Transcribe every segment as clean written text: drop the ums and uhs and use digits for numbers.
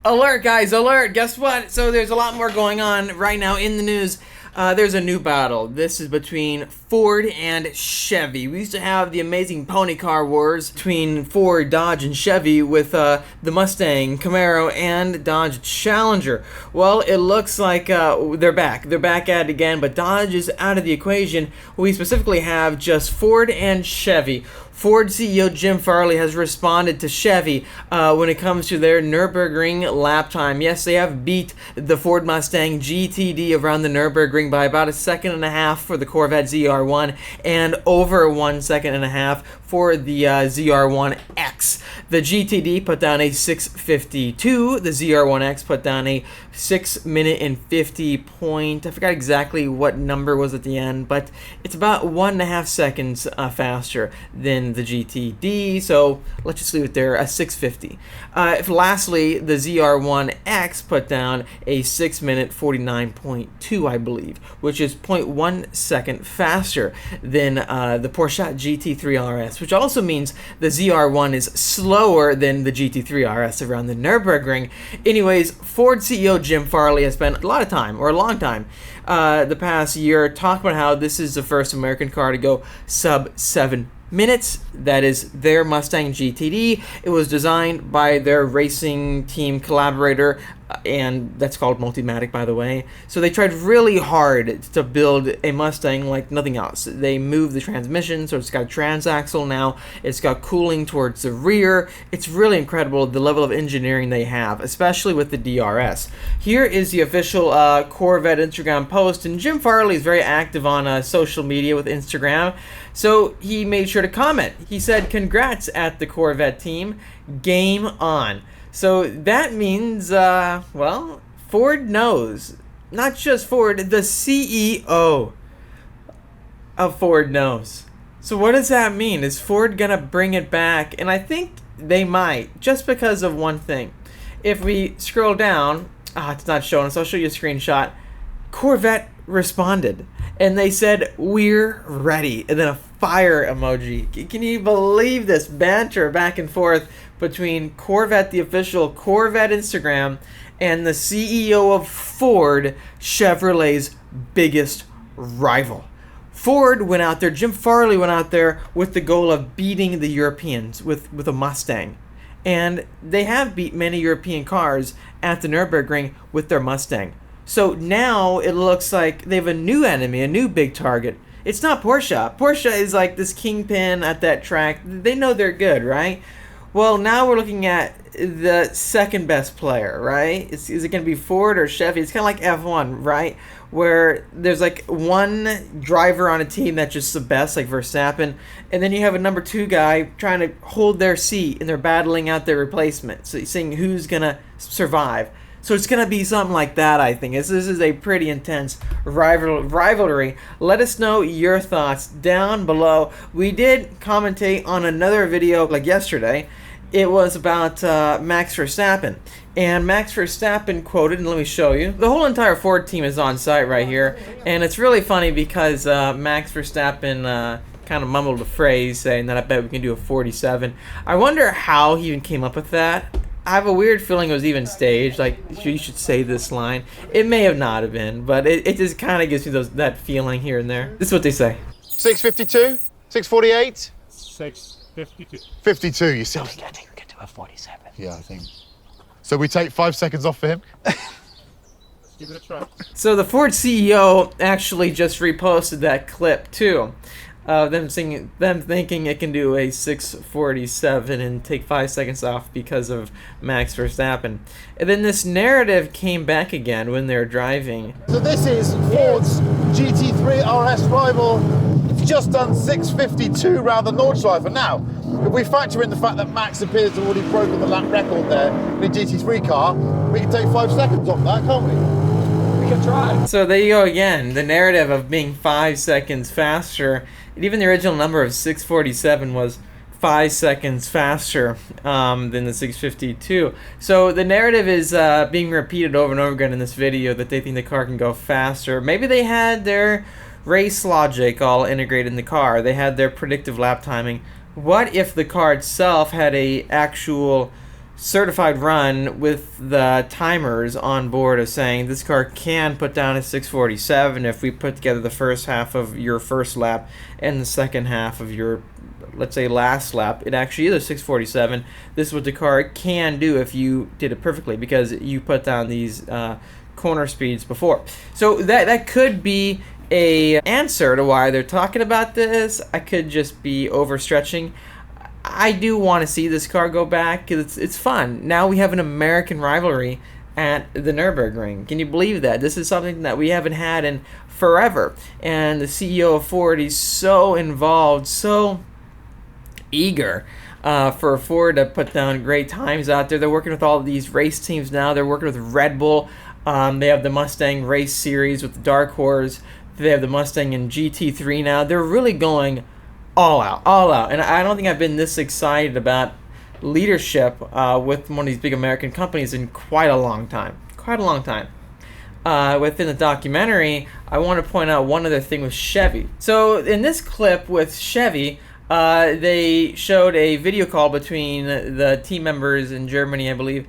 Alert, guys, alert! Guess what? So there's a lot more going on right now in the news. There's a new battle. This is between Ford and Chevy. We used to have the amazing pony car wars between Ford, Dodge, and Chevy with the Mustang, Camaro, and Dodge Challenger. Well, it looks like they're back. They're back at it again, but Dodge is out of the equation. We specifically have just Ford and Chevy. Ford CEO Jim Farley has responded to Chevy when it comes to their Nürburgring lap time. Yes, they have beat the Ford Mustang GTD around the Nürburgring by about 1.5 seconds for the Corvette ZR1 and over 1.5 seconds for the ZR1X. The GTD put down a 6:52. The ZR1X put down a 6 minute and 50 point. I forgot exactly what number was at the end, but it's about 1.5 seconds faster than the GTD. So let's just leave it there, a 6:50. Lastly, the ZR1X put down a 6 minute 49.2, I believe, which is 0.1 second faster than the Porsche GT3 RS, which also means the ZR1 is slower than the GT3 RS around the Nürburgring. Anyways, Ford CEO Jim Farley has spent a lot of time, or a long time, the past year talking about how this is the first American car to go sub 7 minutes. That is their Mustang GTD. It was designed by their racing team collaborator, and that's called Multimatic, by the way. So they tried really hard to build a Mustang like nothing else. They moved the transmission, so it's got a transaxle now. It's got cooling towards the rear. It's really incredible the level of engineering they have, especially with the DRS. Here is the official Corvette Instagram post, and Jim Farley is very active on social media with Instagram, so he made sure to comment. He said, "Congrats at the Corvette team. Game on." So that means, well, Ford knows. Not just Ford, the CEO of Ford knows. So what does that mean? Is Ford gonna bring it back? And I think they might, just because of one thing. If we scroll down, it's not showing us, I'll show you a screenshot. Corvette responded, and they said, "We're ready," and then a fire emoji. Can you believe this banter back and forth between Corvette, the official Corvette Instagram, and the CEO of Ford, Chevrolet's biggest rival? Ford went out there, Jim Farley went out there with the goal of beating the Europeans with a Mustang. And they have beat many European cars at the Nürburgring with their Mustang. So now it looks like they have a new enemy, a new big target. It's not Porsche. Porsche is like this kingpin at that track. They know they're good, right? Well, now we're looking at the second best player, right? Is it going to be Ford or Chevy? It's kind of like F1, right? Where there's like one driver on a team that's just the best, like Verstappen, and then you have a number 2 guy trying to hold their seat, and they're battling out their replacement. So you're seeing who's going to survive. So it's going to be something like that, I think. This is a pretty intense rivalry. Let us know your thoughts down below. We did commentate on another video like yesterday. It was about Max Verstappen. And Max Verstappen quoted, and let me show you. The whole entire Ford team is on site right here. And it's really funny because Max Verstappen kind of mumbled a phrase saying that I bet we can do a 47. I wonder how he even came up with that. I have a weird feeling it was even staged, like you should say this line. It may have not have been, but it just kind of gives me that feeling here and there. This is what they say. 652? 648? 652. 52, you see. I think we can do a 47. Yeah, I think. So we take 5 seconds off for him? Give it a try. So the Ford CEO actually just reposted that clip too. Them thinking it can do a 6:47 and take 5 seconds off because of Max Verstappen. And then this narrative came back again when they're driving. So this is Ford's GT3 RS rival. It's just done 6:52 round the Nordschleife. Now, if we factor in the fact that Max appears to have already broken the lap record there in a GT3 car, we can take 5 seconds off that, can't we? We can try. So there you go again, the narrative of being 5 seconds faster. And even the original number of 6:47 was 5 seconds faster than the 6:52. So the narrative is being repeated over and over again in this video that they think the car can go faster. Maybe they had their race logic all integrated in the car. They had their predictive lap timing. What if the car itself had a actual certified run with the timers on board of saying this car can put down a 647 if we put together the first half of your first lap and the second half of your, let's say, last lap. It actually is a 647. This is what the car can do if you did it perfectly, because you put down these corner speeds before. So that could be a answer to why they're talking about this. I could just be overstretching. I do want to see this car go back because it's fun. Now we have an American rivalry at the Nürburgring. Can you believe that? This is something that we haven't had in forever. And the CEO of Ford, he's so involved, so eager for Ford to put down great times out there. They're working with all of these race teams now. They're working with Red Bull. They have the Mustang Race Series with the Dark Horse. They have the Mustang in GT3 now. They're really going all out, all out. And I don't think I've been this excited about leadership with one of these big American companies in quite a long time. Quite a long time. Within the documentary, I want to point out one other thing with Chevy. So in this clip with Chevy, they showed a video call between the team members in Germany, I believe,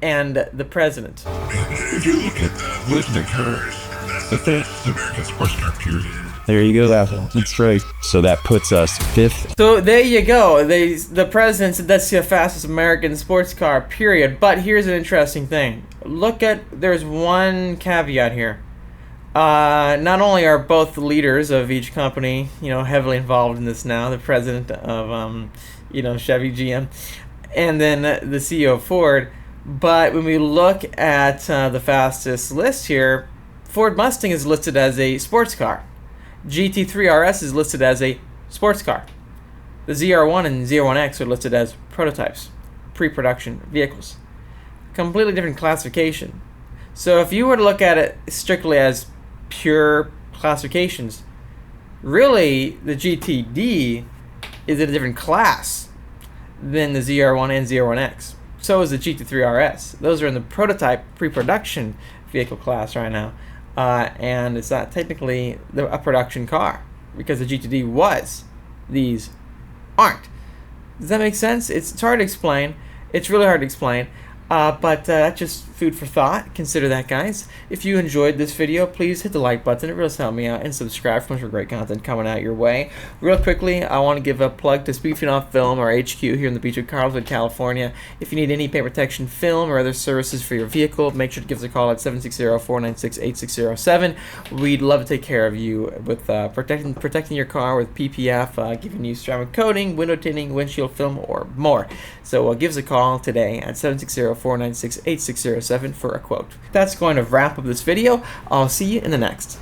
and the president. If you look at the list of cars, that's the fastest American sports car period. There you go. That's right. So that puts us 5th. So there you go. The president said that's the fastest American sports car, period. But here's an interesting thing. There's one caveat here. Not only are both the leaders of each company, heavily involved in this now, the president of, Chevy, GM, and then the CEO of Ford, but when we look at the fastest list here, Ford Mustang is listed as a sports car. GT3 RS is listed as a sports car. The ZR1 and ZR1X are listed as prototypes, pre-production vehicles. Completely different classification. So if you were to look at it strictly as pure classifications, really the GTD is in a different class than the ZR1 and ZR1X. So is the GT3 RS. Those are in the prototype pre-production vehicle class right now. And it's not technically a production car because the GTD was. These aren't. Does that make sense? It's hard to explain. It's really hard to explain. But that's just food for thought. Consider that, guys. If you enjoyed this video, please hit the like button. It really helps me out. And subscribe for more great content coming out your way. Real quickly, I want to give a plug to Speed Phenom Film, or HQ, here in the beach of Carlsbad, California. If you need any paint protection film or other services for your vehicle, make sure to give us a call at 760-496-8607. We'd love to take care of you with protecting your car with PPF, giving you ceramic coating, window tinting, windshield film, or more. So give us a call today at 760-496-8607 for a quote. That's going to wrap up this video. I'll see you in the next.